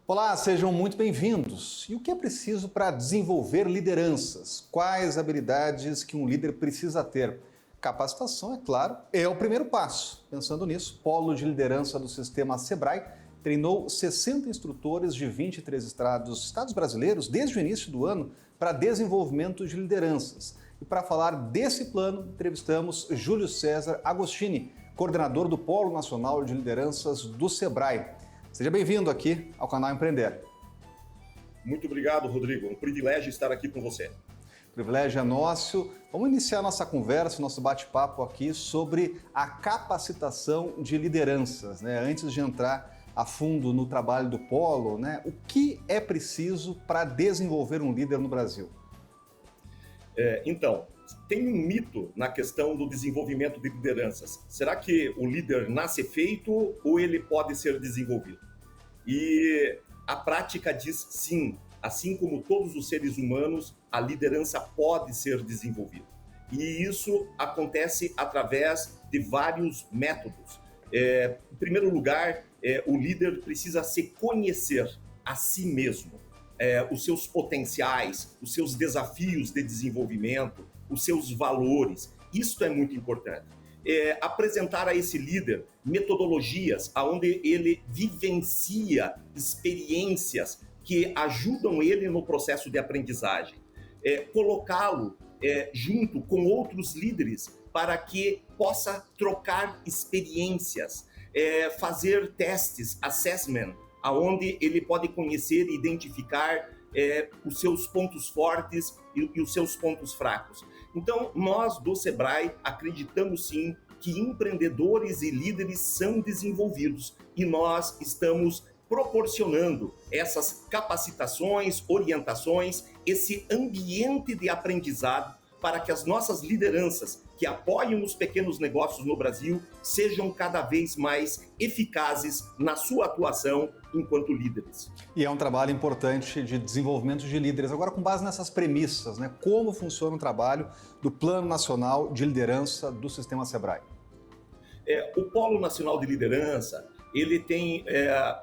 Olá, sejam muito bem-vindos. E o que é preciso para desenvolver lideranças? Quais habilidades que um líder precisa ter? Capacitação, é claro, é o primeiro passo. Pensando nisso, o Polo de Liderança do Sistema Sebrae treinou 60 instrutores de 23 estados brasileiros desde o início do ano para desenvolvimento de lideranças. E para falar desse plano, entrevistamos Júlio César Agostini, coordenador do Polo Nacional de Lideranças do Sebrae. Seja bem-vindo aqui ao canal Empreender. Muito obrigado, Rodrigo. Um privilégio estar aqui com você. O privilégio é nosso. Vamos iniciar nossa conversa, nosso bate-papo aqui sobre a capacitação de lideranças, Antes de entrar a fundo no trabalho do Polo, O que é preciso para desenvolver um líder no Brasil? Então, tem um mito na questão do desenvolvimento de lideranças. Será que o líder nasce feito ou ele pode ser desenvolvido? E a prática diz sim, assim como todos os seres humanos, a liderança pode ser desenvolvida. E isso acontece através de vários métodos. Em primeiro lugar, o líder precisa se conhecer a si mesmo. Os seus potenciais, os seus desafios de desenvolvimento, os seus valores. Isso é muito importante. Apresentar a esse líder metodologias onde ele vivencia experiências que ajudam ele no processo de aprendizagem. Colocá-lo junto com outros líderes para que possa trocar experiências, fazer testes, assessment, onde ele pode conhecer e identificar os seus pontos fortes e os seus pontos fracos. Então, nós do Sebrae acreditamos sim que empreendedores e líderes são desenvolvidos e nós estamos proporcionando essas capacitações, orientações, esse ambiente de aprendizado para que as nossas lideranças que apoiam os pequenos negócios no Brasil sejam cada vez mais eficazes na sua atuação enquanto líderes. E é um trabalho importante de desenvolvimento de líderes. Agora, com base nessas premissas, como funciona o trabalho do Plano Nacional de Liderança do Sistema Sebrae? O Polo Nacional de Liderança, ele tem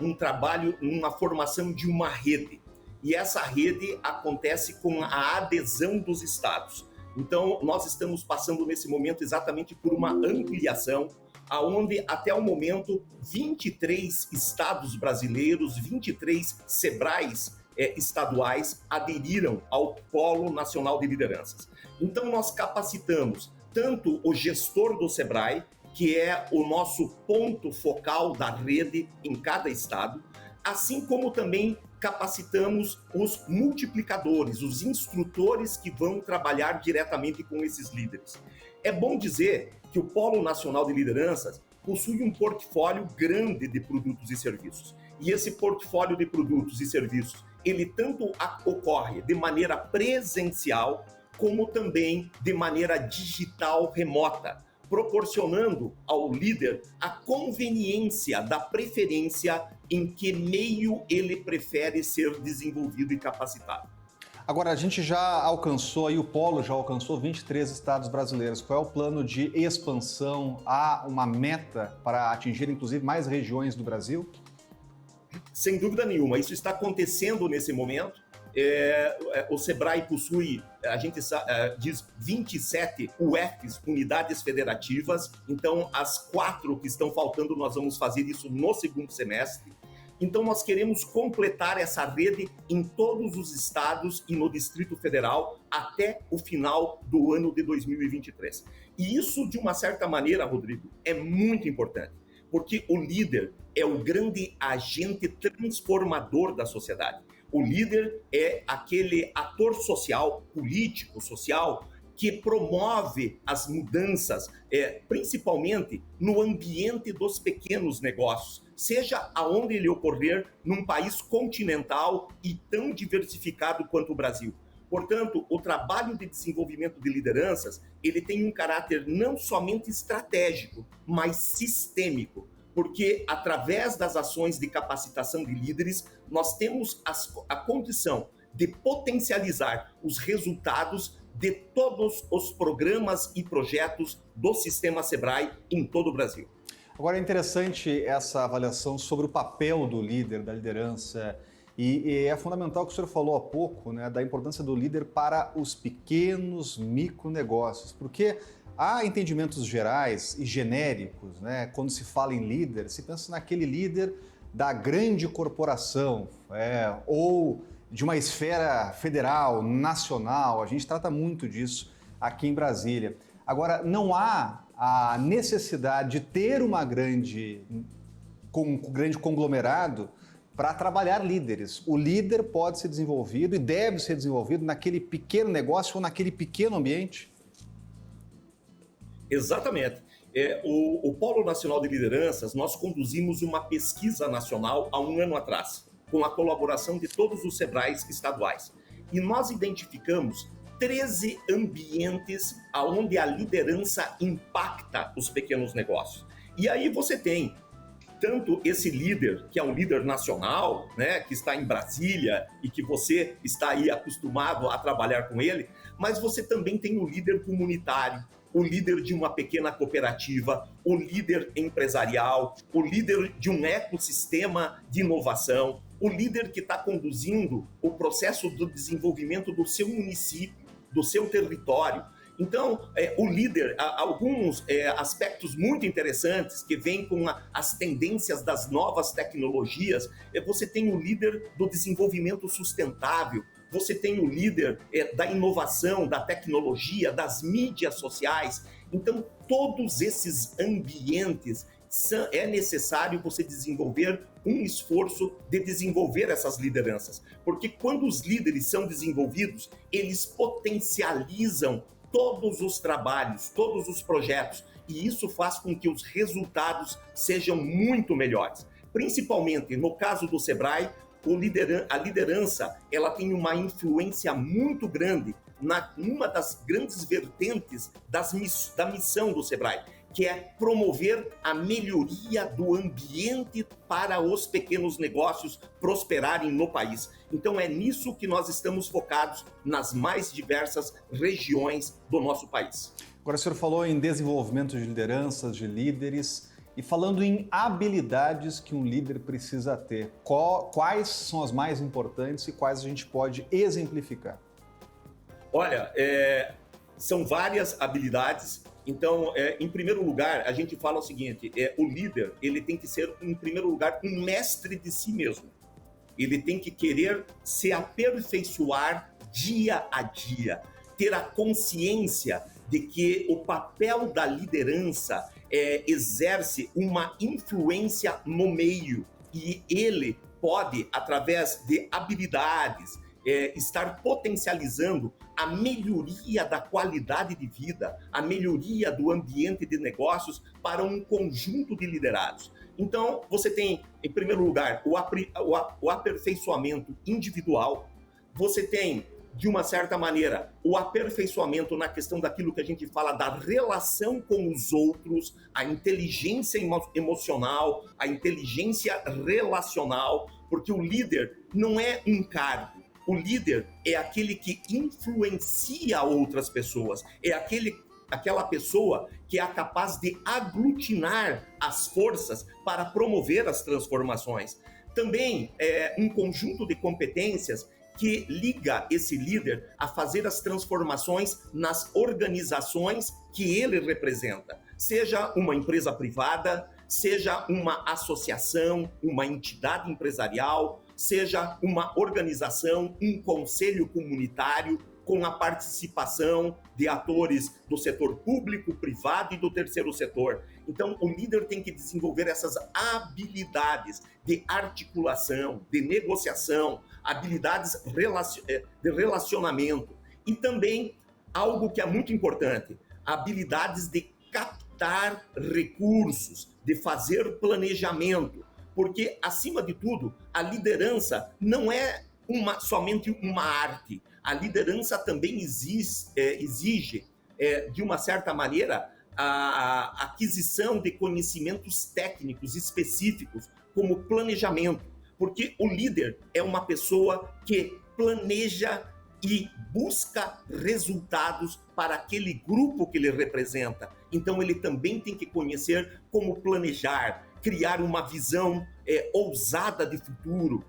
um trabalho, uma formação de uma rede. E essa rede acontece com a adesão dos estados. Então, nós estamos passando nesse momento exatamente por uma ampliação, onde até o momento 23 estados brasileiros, 23 Sebrais estaduais aderiram ao Polo Nacional de Lideranças. Então, nós capacitamos tanto o gestor do Sebrae, que é o nosso ponto focal da rede em cada estado, assim como também capacitamos os multiplicadores, os instrutores que vão trabalhar diretamente com esses líderes. É bom dizer que o Polo Nacional de Lideranças possui um portfólio grande de produtos e serviços. E esse portfólio de produtos e serviços, ele tanto ocorre de maneira presencial, como também de maneira digital remota, proporcionando ao líder a conveniência da preferência em que meio ele prefere ser desenvolvido e capacitado. Agora, a gente já alcançou, o Polo já alcançou 23 estados brasileiros. Qual é o plano de expansão? Há uma meta para atingir, inclusive, mais regiões do Brasil? Sem dúvida nenhuma, isso está acontecendo nesse momento. O Sebrae possui, a gente diz 27 UFs, unidades federativas, então as 4 que estão faltando nós vamos fazer isso no segundo semestre. Então nós queremos completar essa rede em todos os estados e no Distrito Federal até o final do ano de 2023. E isso, de uma certa maneira, Rodrigo, é muito importante, porque o líder é o grande agente transformador da sociedade. O líder é aquele ator social, político, social, que promove as mudanças, principalmente no ambiente dos pequenos negócios, seja aonde ele ocorrer num país continental e tão diversificado quanto o Brasil. Portanto, o trabalho de desenvolvimento de lideranças, ele tem um caráter não somente estratégico, mas sistêmico. Porque através das ações de capacitação de líderes, nós temos a condição de potencializar os resultados de todos os programas e projetos do Sistema Sebrae em todo o Brasil. Agora é interessante essa avaliação sobre o papel do líder, da liderança. E é fundamental o que o senhor falou há pouco, né, da importância do líder para os pequenos micronegócios, porque há entendimentos gerais e genéricos, né, quando se fala em líder, se pensa naquele líder da grande corporação, ou de uma esfera federal, nacional, a gente trata muito disso aqui em Brasília. Agora, não há a necessidade de ter um grande conglomerado para trabalhar líderes. O líder pode ser desenvolvido e deve ser desenvolvido naquele pequeno negócio ou naquele pequeno ambiente? Exatamente. O Polo Nacional de Lideranças, nós conduzimos uma pesquisa nacional há um ano atrás, com a colaboração de todos os SEBRAEs estaduais. E nós identificamos 13 ambientes onde a liderança impacta os pequenos negócios. E aí você tem tanto esse líder, que é um líder nacional, né, que está em Brasília e que você está aí acostumado a trabalhar com ele, mas você também tem o líder comunitário, o líder de uma pequena cooperativa, o líder empresarial, o líder de um ecossistema de inovação, o líder que está conduzindo o processo do desenvolvimento do seu município, do seu território. Então, o líder, alguns aspectos muito interessantes que vêm com as tendências das novas tecnologias, você tem o líder do desenvolvimento sustentável, você tem o líder da inovação, da tecnologia, das mídias sociais. Então, todos esses ambientes é necessário você desenvolver um esforço de desenvolver essas lideranças. Porque quando os líderes são desenvolvidos, eles potencializam todos os trabalhos, todos os projetos, e isso faz com que os resultados sejam muito melhores. Principalmente no caso do Sebrae, a liderança ela tem uma influência muito grande numa das grandes vertentes da missão do Sebrae, que é promover a melhoria do ambiente para os pequenos negócios prosperarem no país. Então é nisso que nós estamos focados nas mais diversas regiões do nosso país. Agora o senhor falou em desenvolvimento de lideranças, de líderes, e falando em habilidades que um líder precisa ter, quais são as mais importantes e quais a gente pode exemplificar? Olha, são várias habilidades. Então, em primeiro lugar, a gente fala o seguinte, o líder, ele tem que ser, em primeiro lugar, um mestre de si mesmo. Ele tem que querer se aperfeiçoar dia a dia, ter a consciência de que o papel da liderança exerce uma influência no meio e ele pode, através de habilidades, estar potencializando a melhoria da qualidade de vida, a melhoria do ambiente de negócios para um conjunto de liderados. Então, você tem, em primeiro lugar, o aperfeiçoamento individual, você tem, de uma certa maneira, o aperfeiçoamento na questão daquilo que a gente fala da relação com os outros, a inteligência emocional, a inteligência relacional, porque o líder não é um cargo. O líder é aquele que influencia outras pessoas, é aquela pessoa que é capaz de aglutinar as forças para promover as transformações. Também é um conjunto de competências que liga esse líder a fazer as transformações nas organizações que ele representa, seja uma empresa privada, seja uma associação, uma entidade empresarial, seja uma organização, um conselho comunitário, com a participação de atores do setor público, privado e do terceiro setor. Então, o líder tem que desenvolver essas habilidades de articulação, de negociação, habilidades de relacionamento e também algo que é muito importante, habilidades de captar recursos, de fazer planejamento, porque, acima de tudo, a liderança não é somente uma arte. A liderança também exige, de uma certa maneira, a aquisição de conhecimentos técnicos específicos, como planejamento, porque o líder é uma pessoa que planeja e busca resultados para aquele grupo que ele representa. Então, ele também tem que conhecer como planejar, criar uma visão ousada de futuro,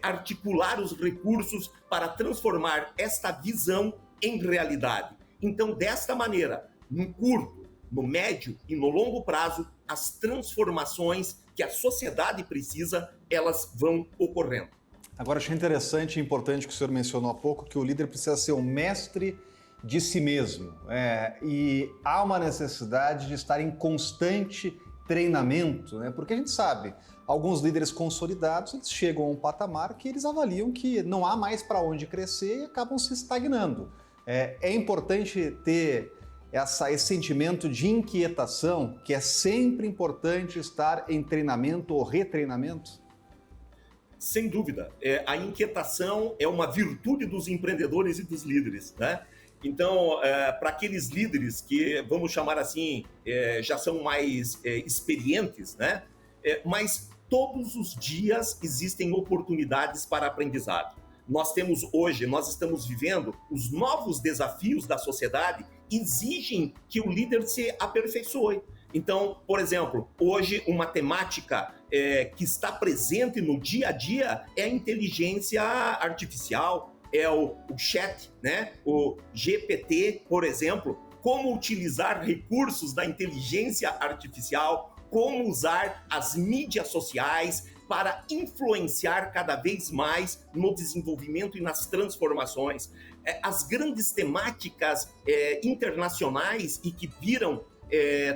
articular os recursos para transformar esta visão em realidade. Então, desta maneira, no curto, no médio e no longo prazo, as transformações que a sociedade precisa, elas vão ocorrendo. Agora, achei interessante e importante que o senhor mencionou há pouco, que o líder precisa ser o mestre de si mesmo. E há uma necessidade de estar em constante treinamento, né? Porque a gente sabe, alguns líderes consolidados, eles chegam a um patamar que eles avaliam que não há mais para onde crescer e acabam se estagnando. É importante ter esse sentimento de inquietação, que é sempre importante estar em treinamento ou retreinamento? Sem dúvida. A inquietação é uma virtude dos empreendedores e dos líderes, né? Então, para aqueles líderes que, vamos chamar assim, já são mais experientes, né? Mas todos os dias existem oportunidades para aprendizado. Nós estamos vivendo os novos desafios da sociedade, exigem que o líder se aperfeiçoe. Então, por exemplo, hoje uma temática que está presente no dia a dia é a inteligência artificial, é o chat, né? O GPT, por exemplo, como utilizar recursos da inteligência artificial, como usar as mídias sociais para influenciar cada vez mais no desenvolvimento e nas transformações. As grandes temáticas internacionais e que viram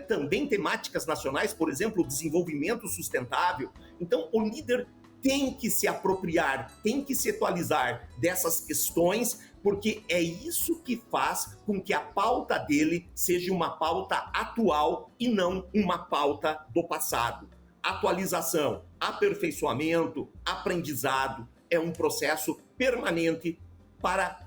também temáticas nacionais, por exemplo, o desenvolvimento sustentável. Então, o líder tem que se apropriar, tem que se atualizar dessas questões, porque é isso que faz com que a pauta dele seja uma pauta atual e não uma pauta do passado. Atualização, aperfeiçoamento, aprendizado é um processo permanente para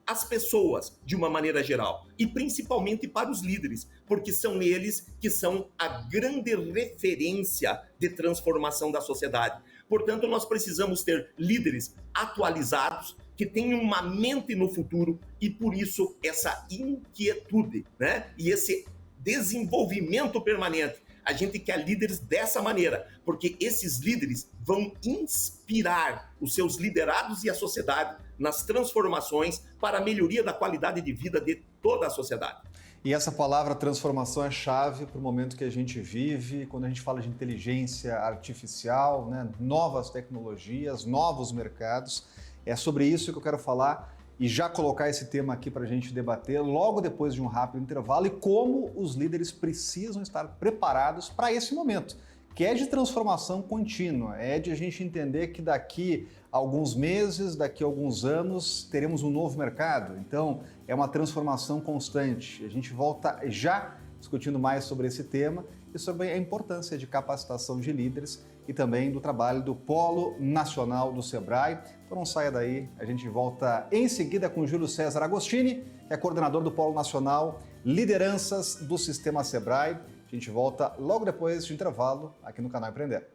as pessoas, de uma maneira geral, e principalmente para os líderes, porque são eles que são a grande referência de transformação da sociedade. Portanto, nós precisamos ter líderes atualizados, que tenham uma mente no futuro, e por isso essa inquietude, né? E esse desenvolvimento permanente. A gente quer líderes dessa maneira, porque esses líderes vão inspirar os seus liderados e a sociedade nas transformações para a melhoria da qualidade de vida de toda a sociedade. E essa palavra transformação é chave para o momento que a gente vive, quando a gente fala de inteligência artificial, né? Novas tecnologias, novos mercados. É sobre isso que eu quero falar e já colocar esse tema aqui para a gente debater logo depois de um rápido intervalo e como os líderes precisam estar preparados para esse momento, que é de transformação contínua, é de a gente entender que daqui a alguns meses, daqui a alguns anos, teremos um novo mercado. Então, é uma transformação constante. A gente volta já discutindo mais sobre esse tema e sobre a importância de capacitação de líderes e também do trabalho do Polo Nacional do Sebrae. Então não saia daí, a gente volta em seguida com Júlio César Agostini, que é coordenador do Polo Nacional Lideranças do Sistema Sebrae. A gente volta logo depois do intervalo aqui no canal Empreender.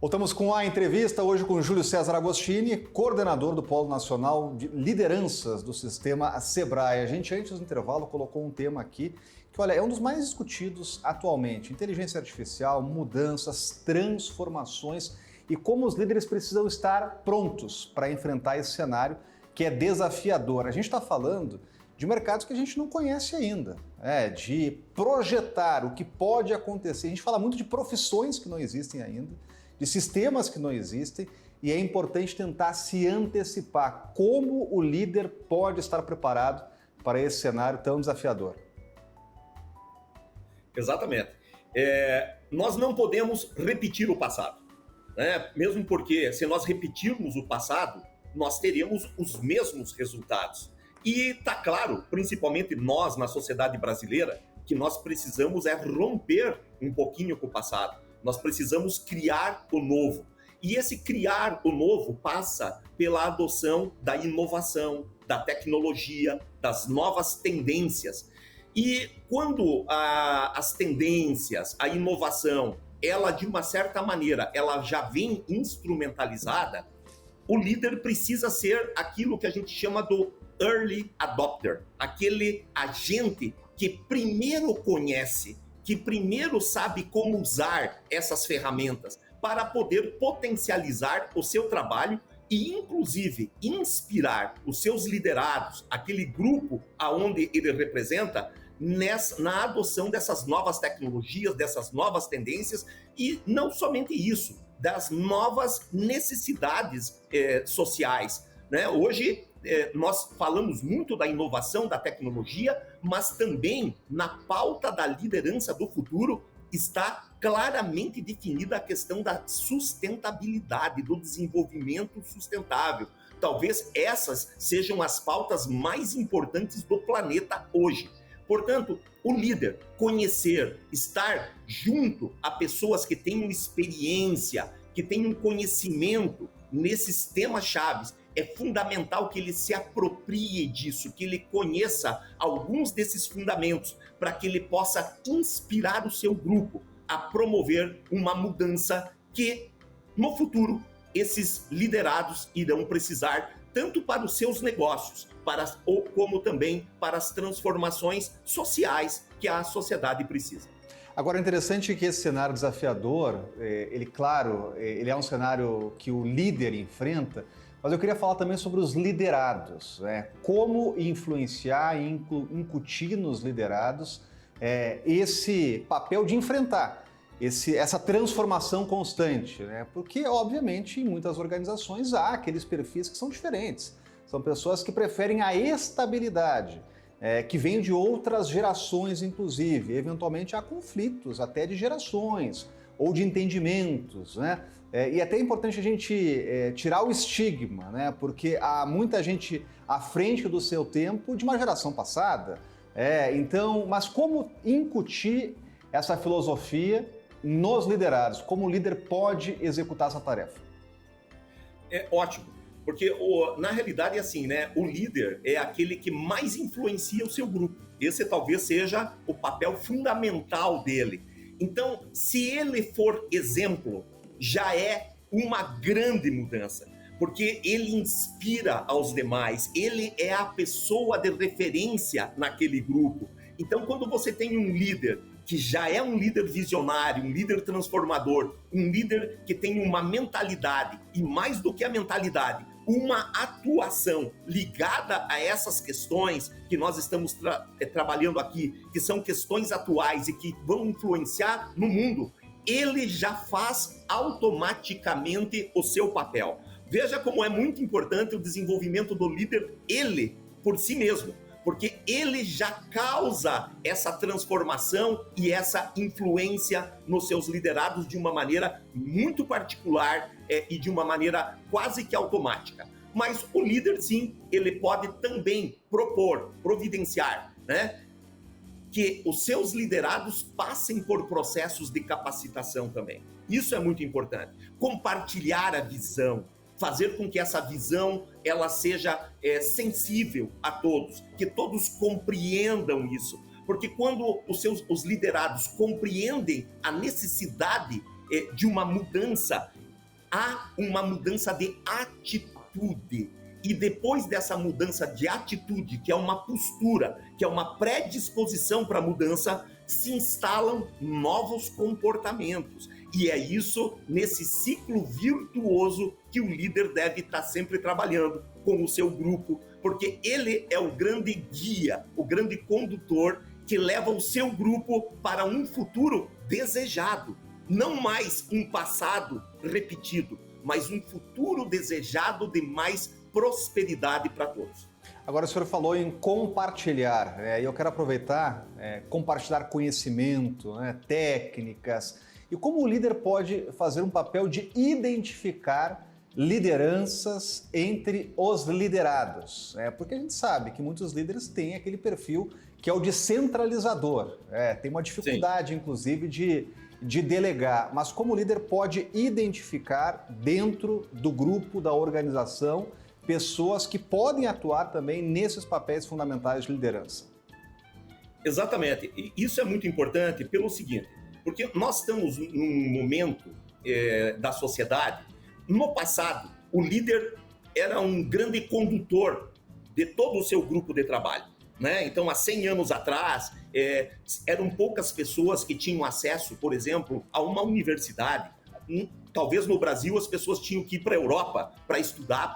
Voltamos com a entrevista hoje com Júlio César Agostini, coordenador do Polo Nacional de Lideranças do Sistema Sebrae. A gente, antes do intervalo, colocou um tema aqui que, olha, é um dos mais discutidos atualmente. Inteligência artificial, mudanças, transformações e como os líderes precisam estar prontos para enfrentar esse cenário que é desafiador. A gente está falando de mercados que a gente não conhece ainda, de projetar o que pode acontecer. A gente fala muito de profissões que não existem ainda, de sistemas que não existem, e é importante tentar se antecipar. Como o líder pode estar preparado para esse cenário tão desafiador? Exatamente. Nós não podemos repetir o passado, né? Mesmo porque, se nós repetirmos o passado, nós teremos os mesmos resultados. E está claro, principalmente nós na sociedade brasileira, que nós precisamos romper um pouquinho com o passado. Nós precisamos criar o novo. E esse criar o novo passa pela adoção da inovação, da tecnologia, das novas tendências. E quando as tendências, a inovação, ela de uma certa maneira, ela já vem instrumentalizada, o líder precisa ser aquilo que a gente chama do early adopter, aquele agente que primeiro conhece, que primeiro sabe como usar essas ferramentas para poder potencializar o seu trabalho e, inclusive, inspirar os seus liderados, aquele grupo aonde ele representa, na adoção dessas novas tecnologias, dessas novas tendências, e não somente isso, das novas necessidades sociais, né? Hoje, nós falamos muito da inovação, da tecnologia, mas também na pauta da liderança do futuro está claramente definida a questão da sustentabilidade, do desenvolvimento sustentável. Talvez essas sejam as pautas mais importantes do planeta hoje. Portanto, o líder conhecer, estar junto a pessoas que tenham experiência, que tenham conhecimento nesses temas chaves, é fundamental que ele se aproprie disso, que ele conheça alguns desses fundamentos, para que ele possa inspirar o seu grupo a promover uma mudança que, no futuro, esses liderados irão precisar tanto para os seus negócios, como também para as transformações sociais que a sociedade precisa. Agora, é interessante que esse cenário desafiador, ele é um cenário que o líder enfrenta, mas eu queria falar também sobre os liderados, né? Como influenciar e incutir nos liderados esse papel de enfrentar essa transformação constante, né? Porque, obviamente, em muitas organizações há aqueles perfis que são diferentes. São pessoas que preferem a estabilidade, que vêm de outras gerações, inclusive. Eventualmente há conflitos até de gerações ou de entendimentos, né? E é até importante a gente tirar o estigma, né? Porque há muita gente à frente do seu tempo de uma geração passada. Então, mas como incutir essa filosofia nos liderados? Como o líder pode executar essa tarefa? É ótimo, porque na realidade é assim, né? O líder é aquele que mais influencia o seu grupo. Esse talvez seja o papel fundamental dele. Então, se ele for exemplo, já é uma grande mudança, porque ele inspira aos demais, ele é a pessoa de referência naquele grupo. Então, quando você tem um líder que já é um líder visionário, um líder transformador, um líder que tem uma mentalidade, e mais do que a mentalidade, uma atuação ligada a essas questões que nós estamos trabalhando aqui, que são questões atuais e que vão influenciar no mundo, ele já faz automaticamente o seu papel. Veja como é muito importante o desenvolvimento do líder, ele, por si mesmo, porque ele já causa essa transformação e essa influência nos seus liderados de uma maneira muito particular e de uma maneira quase que automática. Mas o líder, sim, ele pode também propor, providenciar, né, que os seus liderados passem por processos de capacitação também. Isso é muito importante. Compartilhar a visão, fazer com que essa visão ela seja sensível a todos, que todos compreendam isso. Porque quando os liderados compreendem a necessidade de uma mudança, há uma mudança de atitude. E depois dessa mudança de atitude, que é uma postura, que é uma predisposição para a mudança, se instalam novos comportamentos. E é isso, nesse ciclo virtuoso, que o líder deve estar sempre trabalhando com o seu grupo, porque ele é o grande guia, o grande condutor que leva o seu grupo para um futuro desejado. Não mais um passado repetido, mas um futuro desejado de mais prosperidade para todos. Agora, o senhor falou em compartilhar, e eu quero aproveitar, compartilhar conhecimento, técnicas, e como o líder pode fazer um papel de identificar lideranças entre os liderados, porque a gente sabe que muitos líderes têm aquele perfil que é o de centralizador, tem uma dificuldade, sim, inclusive, de delegar, mas como o líder pode identificar dentro do grupo, da organização, pessoas que podem atuar também nesses papéis fundamentais de liderança? Exatamente. E isso é muito importante pelo seguinte, porque nós estamos num momento da sociedade. No passado, o líder era um grande condutor de todo o seu grupo de trabalho, né? Então, há 100 anos atrás, eram poucas pessoas que tinham acesso, por exemplo, a uma universidade. Talvez no Brasil as pessoas tinham que ir para a Europa para estudar,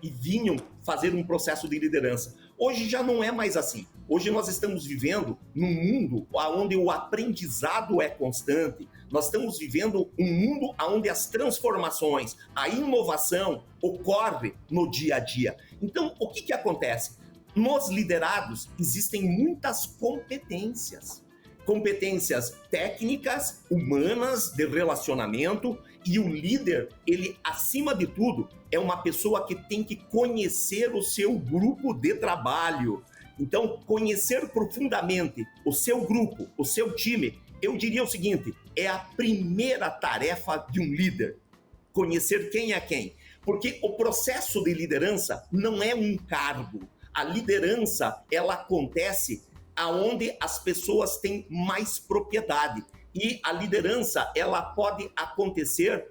e vinham fazer um processo de liderança. Hoje já não é mais assim. Hoje nós estamos vivendo num mundo onde o aprendizado é constante. Nós estamos vivendo um mundo onde as transformações, a inovação ocorre no dia a dia. Então, o que acontece? Nos liderados existem muitas competências. Competências técnicas, humanas, de relacionamento, e o líder, ele, acima de tudo, é uma pessoa que tem que conhecer o seu grupo de trabalho. Então, conhecer profundamente o seu grupo, o seu time, eu diria o seguinte, é a primeira tarefa de um líder, conhecer quem é quem. Porque o processo de liderança não é um cargo. A liderança, ela acontece aonde as pessoas têm mais propriedade. E a liderança, ela pode acontecer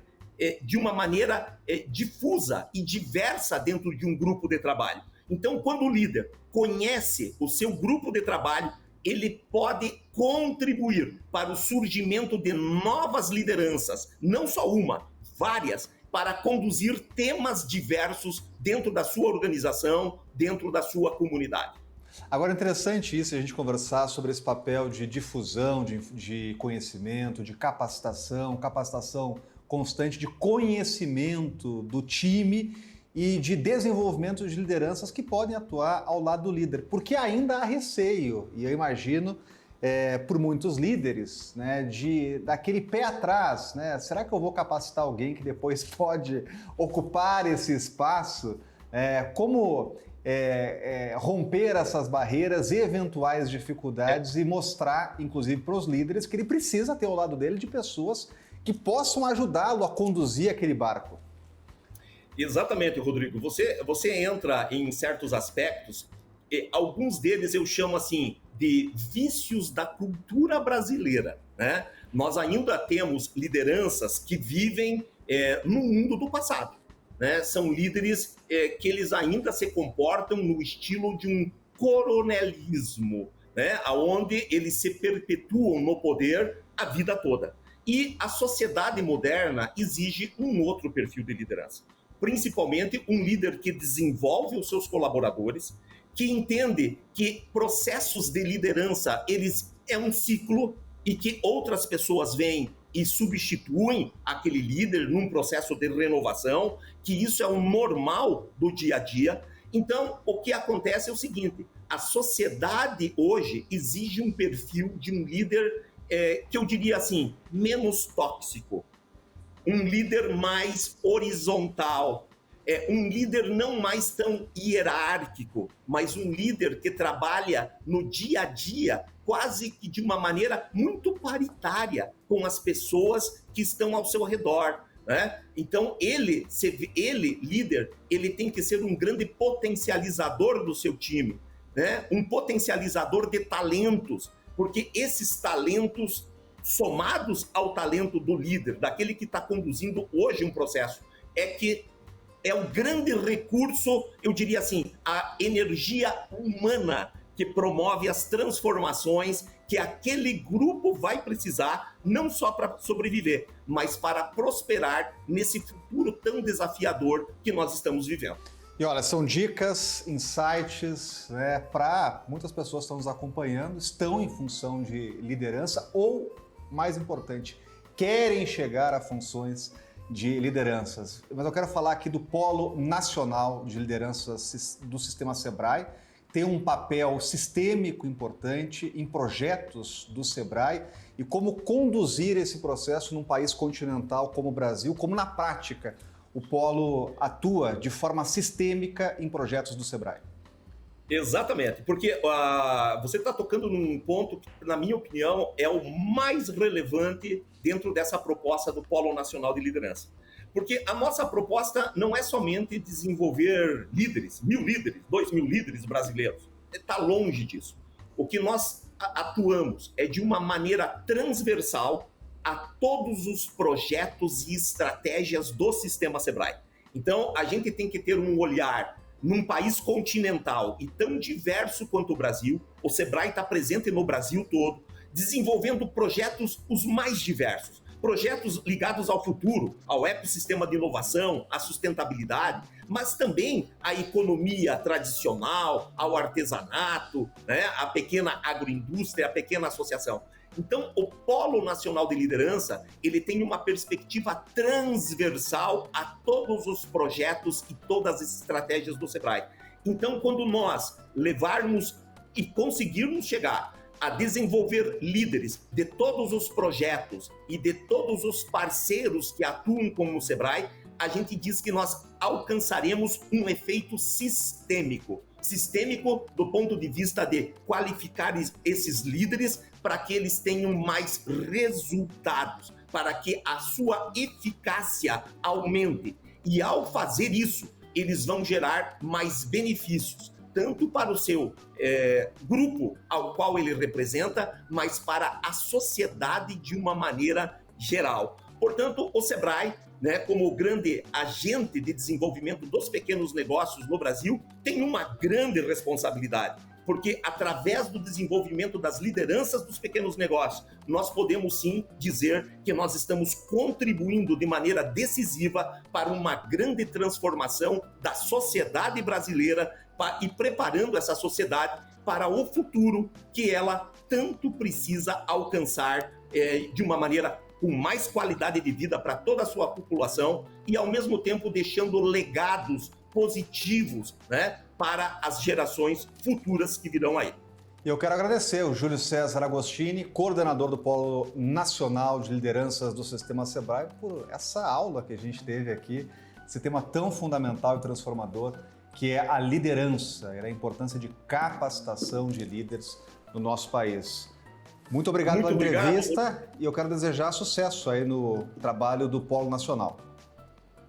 de uma maneira difusa e diversa dentro de um grupo de trabalho. Então, quando o líder conhece o seu grupo de trabalho, ele pode contribuir para o surgimento de novas lideranças, não só uma, várias, para conduzir temas diversos dentro da sua organização, dentro da sua comunidade. Agora, é interessante isso, a gente conversar sobre esse papel de difusão, de conhecimento, de capacitação constante, de conhecimento do time e de desenvolvimento de lideranças que podem atuar ao lado do líder, porque ainda há receio, e eu imagino, por muitos líderes, né, daquele pé atrás, né? Será que eu vou capacitar alguém que depois pode ocupar esse espaço? Como romper essas barreiras e eventuais dificuldades e mostrar, inclusive para os líderes, que ele precisa ter ao lado dele de pessoas que possam ajudá-lo a conduzir aquele barco. Exatamente, Rodrigo. Você entra em certos aspectos, alguns deles eu chamo assim de vícios da cultura brasileira, né? Nós ainda temos lideranças que vivem no mundo do passado, né? São líderes que eles ainda se comportam no estilo de um coronelismo, né? Onde eles se perpetuam no poder a vida toda. E a sociedade moderna exige um outro perfil de liderança. Principalmente um líder que desenvolve os seus colaboradores, que entende que processos de liderança eles é um ciclo e que outras pessoas vêm e substituem aquele líder num processo de renovação, que isso é o normal do dia a dia. Então, o que acontece é o seguinte, a sociedade hoje exige um perfil de um líder que eu diria assim, menos tóxico, um líder mais horizontal, um líder não mais tão hierárquico, mas um líder que trabalha no dia a dia quase que de uma maneira muito paritária com as pessoas que estão ao seu redor, né? Então, ele, líder, ele tem que ser um grande potencializador do seu time, né? Um potencializador de talentos, porque esses talentos somados ao talento do líder, daquele que está conduzindo hoje um processo, é o grande recurso, eu diria assim, a energia humana que promove as transformações que aquele grupo vai precisar, não só para sobreviver, mas para prosperar nesse futuro tão desafiador que nós estamos vivendo. E olha, são dicas, insights, né, para muitas pessoas que estão nos acompanhando, estão em função de liderança ou, mais importante, querem chegar a funções de lideranças. Mas eu quero falar aqui do Polo Nacional de Lideranças do Sistema Sebrae. Tem um papel sistêmico importante em projetos do Sebrae e como conduzir esse processo num país continental como o Brasil, como na prática o Polo atua de forma sistêmica em projetos do Sebrae. Exatamente, porque você está tocando num ponto que, na minha opinião, é o mais relevante dentro dessa proposta do Polo Nacional de Liderança. Porque a nossa proposta não é somente desenvolver líderes, 1.000 líderes, 2.000 líderes brasileiros. Está longe disso. O que nós atuamos é de uma maneira transversal a todos os projetos e estratégias do Sistema Sebrae. Então, a gente tem que ter um olhar num país continental e tão diverso quanto o Brasil. O Sebrae está presente no Brasil todo, desenvolvendo projetos os mais diversos. Projetos ligados ao futuro, ao ecossistema de inovação, à sustentabilidade, mas também à economia tradicional, ao artesanato, né, à pequena agroindústria, à pequena associação. Então, o Polo Nacional de Liderança, ele tem uma perspectiva transversal a todos os projetos e todas as estratégias do Sebrae. Então, quando nós levarmos e conseguirmos chegar a desenvolver líderes de todos os projetos e de todos os parceiros que atuam como o Sebrae, a gente diz que nós alcançaremos um efeito sistêmico. Sistêmico do ponto de vista de qualificar esses líderes para que eles tenham mais resultados, para que a sua eficácia aumente. E ao fazer isso, eles vão gerar mais benefícios, tanto para o seu grupo ao qual ele representa, mas para a sociedade de uma maneira geral. Portanto, o Sebrae, né, como grande agente de desenvolvimento dos pequenos negócios no Brasil, tem uma grande responsabilidade, porque através do desenvolvimento das lideranças dos pequenos negócios, nós podemos sim dizer que nós estamos contribuindo de maneira decisiva para uma grande transformação da sociedade brasileira e preparando essa sociedade para o futuro que ela tanto precisa alcançar de uma maneira com mais qualidade de vida para toda a sua população e, ao mesmo tempo, deixando legados positivos, né, para as gerações futuras que virão aí. Eu quero agradecer o Júlio César Agostini, coordenador do Polo Nacional de Lideranças do Sistema Sebrae, por essa aula que a gente teve aqui, esse tema tão fundamental e transformador, que é a liderança e a importância de capacitação de líderes no nosso país. Muito obrigado pela entrevista e eu quero desejar sucesso aí no trabalho do Polo Nacional.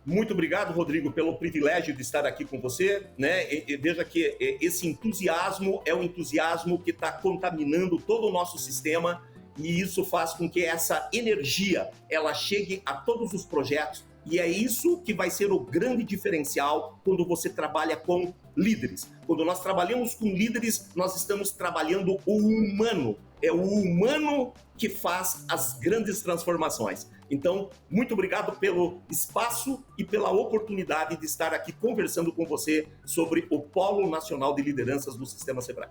Muito obrigado, Rodrigo, pelo privilégio de estar aqui com você, né? E veja que esse entusiasmo é um entusiasmo que está contaminando todo o nosso sistema e isso faz com que essa energia ela chegue a todos os projetos e é isso que vai ser o grande diferencial quando você trabalha com líderes. Quando nós trabalhamos com líderes, nós estamos trabalhando o humano. É o humano que faz as grandes transformações. Então, muito obrigado pelo espaço e pela oportunidade de estar aqui conversando com você sobre o Polo Nacional de Lideranças do Sistema Sebrae.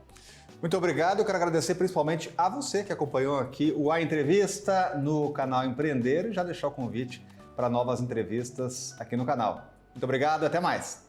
Muito obrigado. Eu quero agradecer principalmente a você que acompanhou aqui o A Entrevista no canal Empreender e já deixar o convite para novas entrevistas aqui no canal. Muito obrigado e até mais.